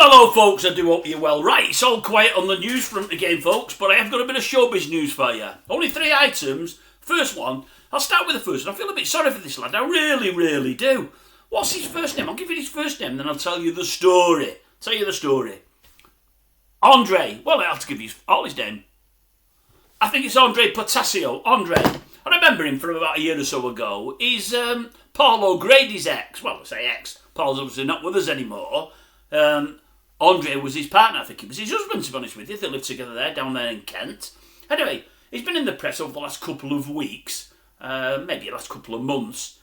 Hello folks, I do hope you're well. Right, it's all quiet on the news front again folks, but I have got a bit of showbiz news for you. Only 3 items. First one, I'll start with the first one. I feel a bit sorry for this lad, I really do. What's his first name? I'll give you his first name, then I'll tell you the story. Andre, well I'll have to give you all his name. I think it's Andre Potasio. Andre. I remember him from about a year or so ago. He's Paul Grady's ex. Well, I say ex. Paul's obviously not with us anymore. Andre was his partner, I think he was his husband, to be honest with you. They lived together down there in Kent. Anyway, he's been in the press over the last couple of weeks, maybe the last couple of months.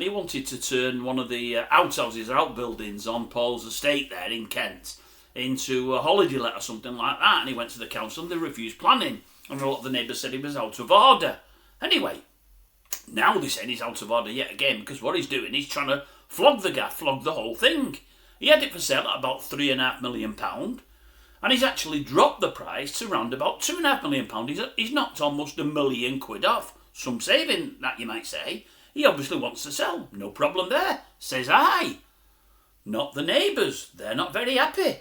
He wanted to turn one of the outhouses or outbuildings on Paul's estate there in Kent into a holiday let or something like that. And he went to the council and they refused planning. And a lot of the neighbours said he was out of order. Anyway, now they're saying he's out of order yet again because what he's doing, he's trying to flog the whole thing. He had it for sale at about £3.5 million, and he's actually dropped the price to around about £2.5 million. He's knocked almost £1 million off. Some saving, that you might say. He obviously wants to sell. No problem there, says I. Not the neighbours. They're not very happy.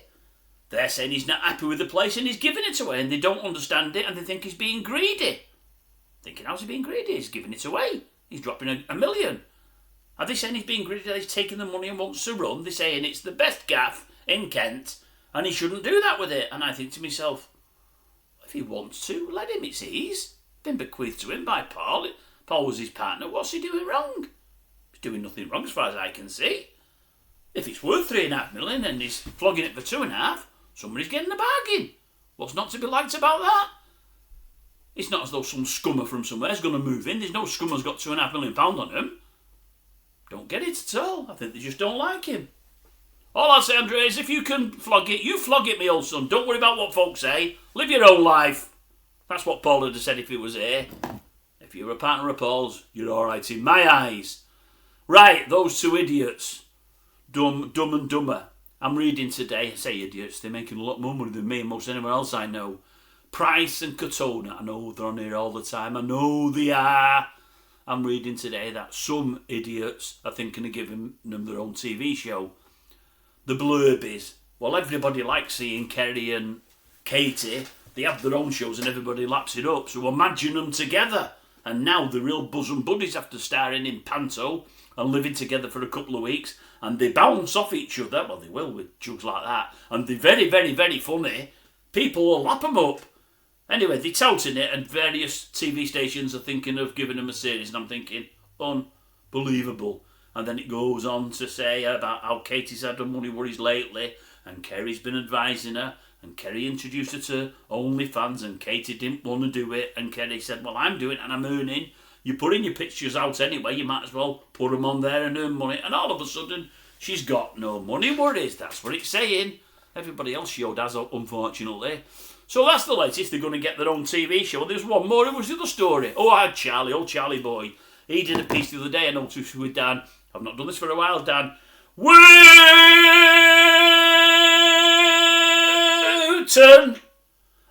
They're saying he's not happy with the place and he's giving it away, and they don't understand it and they think he's being greedy. Thinking, how's he being greedy? He's giving it away. He's dropping £1 million. Are they saying he's being greedy, that he's taking the money and wants to run? They're saying it's the best gaff in Kent and he shouldn't do that with it. And I think to myself, if he wants to, let him, it's his. Been bequeathed to him by Paul. Paul was his partner. What's he doing wrong? He's doing nothing wrong as far as I can see. If it's worth £3.5 million and he's flogging it for £2.5, somebody's getting a bargain. What's not to be liked about that? It's not as though some scummer from somewhere is going to move in. There's no scummer's got £2.5 million on him. Don't get it at all. I think they just don't like him. All I'll say, Andre, is if you can flog it, you flog it, me old son. Don't worry about what folks say. Live your own life. That's what Paul would have said if he was here. If you were a partner of Paul's, you're all right in my eyes. Right, those two idiots. Dumb and dumber. I'm reading today. I say idiots. They're making a lot more money than me and most anyone else I know. Price and Katona. I know they're on here all the time. I know they are. I'm reading today that some idiots are thinking of giving them their own TV show. The blurb is, well, everybody likes seeing Kerry and Katie. They have their own shows and everybody laps it up. So imagine them together. And now the real bosom buddies after starring in Panto and living together for a couple of weeks. And they bounce off each other. Well, they will with jugs like that. And they're very funny. People will lap them up. Anyway, they're touting it and various TV stations are thinking of giving them a series and I'm thinking, unbelievable. And then it goes on to say about how Katie's had her money worries lately and Kerry's been advising her and Kerry introduced her to OnlyFans and Katie didn't want to do it and Kerry said, well, I'm doing it and I'm earning. You're putting your pictures out anyway, you might as well put them on there and earn money. And all of a sudden, she's got no money worries. That's what it's saying. Everybody else showed has, unfortunately. So that's the latest. They're going to get their own TV show. There's one more. It was the other story. Oh, I had Charlie, old Charlie boy. He did a piece the other day I noticed with Dan. I've not done this for a while, Dan. Wooton!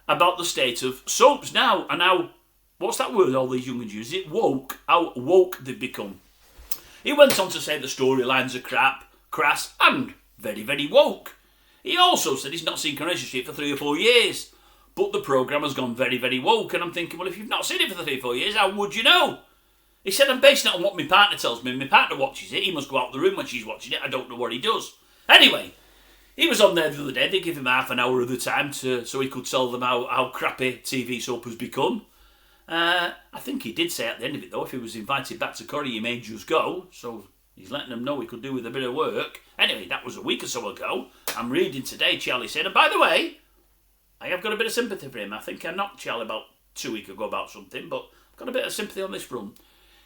About the state of soaps now. And now, what's that word all these young'uns use? Is it woke? How woke they've become. He went on to say the storylines are crap, crass, and very woke. He also said he's not seen Coronation Street for 3 or 4 years. But the programme has gone very woke. And I'm thinking, well, if you've not seen it for 3 or 4 years, how would you know? He said, I'm basing it on what my partner tells me. My partner watches it. He must go out of the room when she's watching it. I don't know what he does. Anyway, he was on there the other day. They give him half an hour of the time so he could tell them how crappy TV soap has become. I think he did say at the end of it, though, if he was invited back to Corrie, he may just go. So he's letting them know he could do with a bit of work. Anyway, that was a week or so ago. I'm reading today, Charlie said, and by the way, I have got a bit of sympathy for him. I think I knocked Charlie about 2 weeks ago about something, but I've got a bit of sympathy on this front.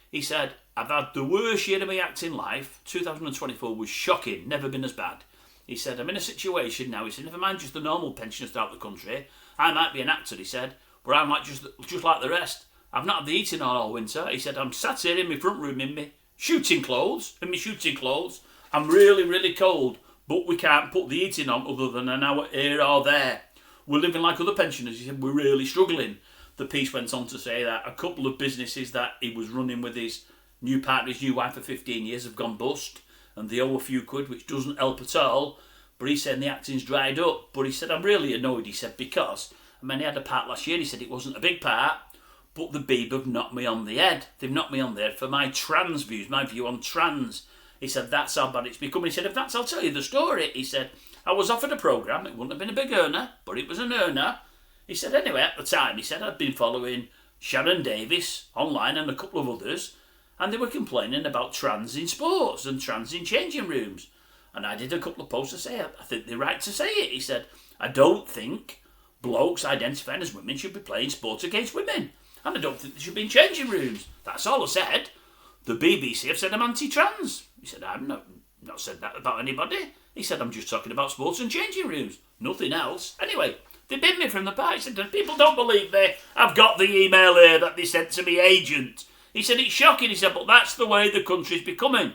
He said, I've had the worst year of my acting life. 2024 was shocking, never been as bad. He said, I'm in a situation now, he said, never mind just the normal pensioners throughout the country. I might be an actor, he said, but I'm like just like the rest. I've not had the eating on all winter. He said, I'm sat here in my front room in my shooting clothes. I'm really cold, but we can't put the heating on other than an hour here or there. We're living like other pensioners. He said, we're really struggling. The piece went on to say that a couple of businesses that he was running with his new partner, his new wife for 15 years, have gone bust and they owe a few quid, which doesn't help at all. but he's saying the acting's dried up. But he said, I'm really annoyed, he said, because, I mean, he had a part last year, he said it wasn't a big part, but the Beeb have knocked me on the head. They've knocked me on the head for my trans views, my view on trans. He said, that's how bad it's become. He said, if that's, I'll tell you the story. He said, I was offered a programme, it wouldn't have been a big earner, but it was an earner. He said, anyway, at the time, he said, I'd been following Sharon Davis online and a couple of others, and they were complaining about trans in sports and trans in changing rooms. And I did a couple of posts to say, I think they're right to say it. He said, I don't think blokes identifying as women should be playing sports against women. And I don't think they should be in changing rooms. That's all I said. The BBC have said I'm anti-trans. He said, I've not said that about anybody. He said, I'm just talking about sports and changing rooms. Nothing else. Anyway, they bid me from the party. He said, people don't believe me. I've got the email here that they sent to me agent. He said, it's shocking. He said, but that's the way the country's becoming.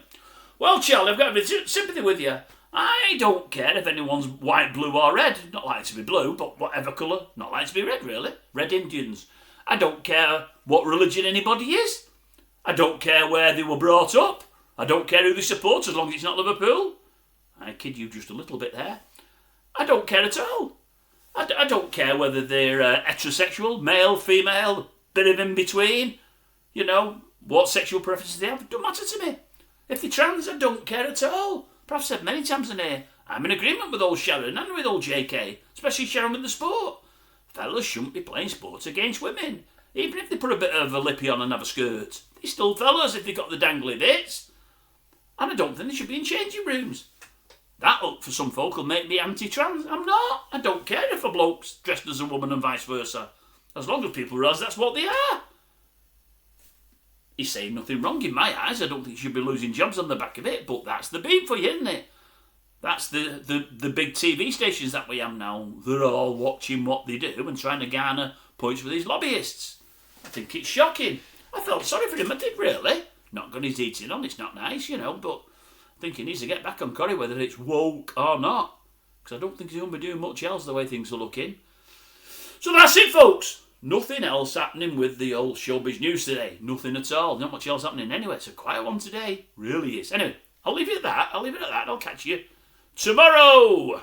Well, Charlie, I've got a bit of sympathy with you. I don't care if anyone's white, blue or red. Not like to be blue, but whatever colour. Not like to be red, really. Red Indians. I don't care what religion anybody is. I don't care where they were brought up. I don't care who they support as long as it's not Liverpool. I kid you just a little bit there. I don't care at all. I don't care whether they're heterosexual, male, female, bit of in between. You know, what sexual preferences they have. It don't matter to me. If they're trans, I don't care at all. But I've said many times in here, I'm in agreement with old Sharon and with old JK, especially Sharon with the sport. Fellas shouldn't be playing sports against women. Even if they put a bit of a lippy on and have a skirt. They're still fellas if they've got the dangly bits. And I don't think they should be in changing rooms. That look for some folk will make me anti-trans. I'm not. I don't care if a bloke's dressed as a woman and vice versa. As long as people realise that's what they are. He's saying nothing wrong in my eyes. I don't think you should be losing jobs on the back of it, but that's the beat for you, isn't it? That's the big TV stations that we have now. They're all watching what they do and trying to garner points for these lobbyists. I think it's shocking. I felt sorry for him, I did really. Not got his eating on, it's not nice, you know, but I think he needs to get back on Corrie whether it's woke or not. Because I don't think he's going to be doing much else the way things are looking. So that's it, folks. Nothing else happening with the old showbiz news today. Nothing at all. Not much else happening anyway. It's a quiet one today. Really is. Anyway, I'll leave it at that. I'll catch you tomorrow.